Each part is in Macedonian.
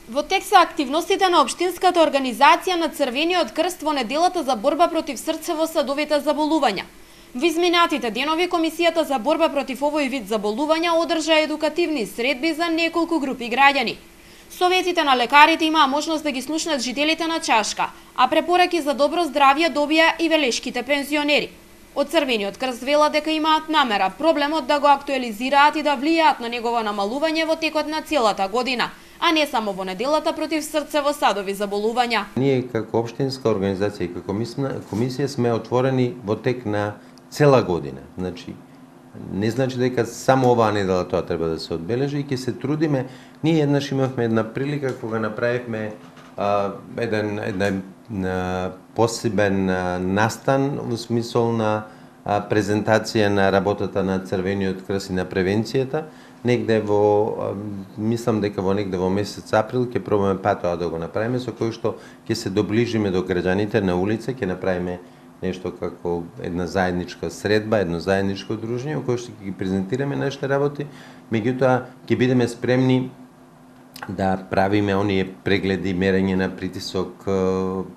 Во тек се активностите на Општинската организација на Црвениот крст во неделата за борба против срцево-садовите заболувања. Во изминатите денови Комисијата за борба против овој вид заболувања одржа едукативни средби за неколку групи граѓани. Советите на лекарите имаа можност да ги слушнат жителите на чашка, а препораки за добро здравје добија и велешките пензионери. Од Црвениот крст велат дека имаат намера проблемот да го актуализираат и да влијаат на негово намалување во текот на целата година, а не само во неделата против срцево-садови заболувања. Ние како општинска организација и како комисија сме отворени во тек на цела година. Не значи дека само оваа недела тоа треба да се одбележи и ќе се трудиме. Ние еднаш имавме една прилика кога направивме еден посебен настан во смисол на презентација на работата на Црвениот крст и на превенцијата. Негде мислам дека негде во месец април ќе пробаме па тоа да го направиме, со кој што ќе се доближиме до граѓаните на улица, ќе направиме нешто како една заедничка средба, едно заедничко дружење во кое што ќе ги презентираме нашите работи, меѓутоа ќе бидеме спремни да правиме оние прегледи, мерење на притисок,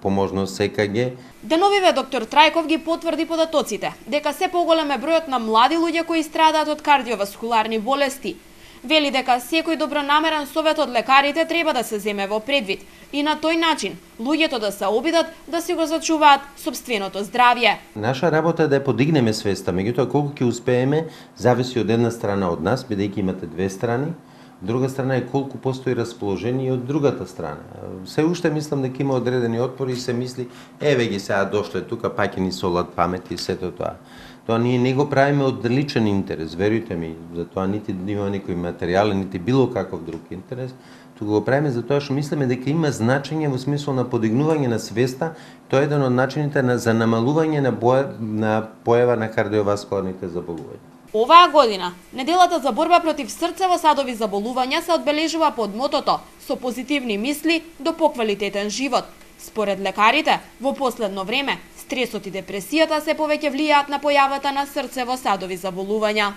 поможност ЕКГ. Деновиве доктор Трајков ги потврди податоците дека се поголем е бројот на млади луѓе кои страдаат од кардиоваскуларни болести. Вели дека секој добронамерен совет од лекарите треба да се земе во предвид и на тој начин луѓето да се обидат да си го зачуваат сопственото здравје. Наша работа е да ја подигнеме свеста, меѓутоа колку ќе успееме зависи од една страна од нас, бидејќи имате две страни. Друга страна е колку постои расположение од другата страна. Се уште мислам дека има одредени отпори и се мисли, еве ги сега дошле тука, па ќе ни солат памет и сето тоа. Тоа ние не го правиме од личен интерес, верујте ми, за тоа нити има некој материјален, нити било каков друг интерес, туку го правиме за тоа што мислиме дека има значење во смисол на подигнување на свеста, тоа е еден од начините за намалување на појава на кардиоваскуларните заболувања. Оваа година, неделата за борба против срцево-садови заболувања се одбележува под мотото со позитивни мисли до поквалитетен живот. Според лекарите, во последно време, стресот и депресијата се повеќе влијаат на појавата на срцево-садови заболувања.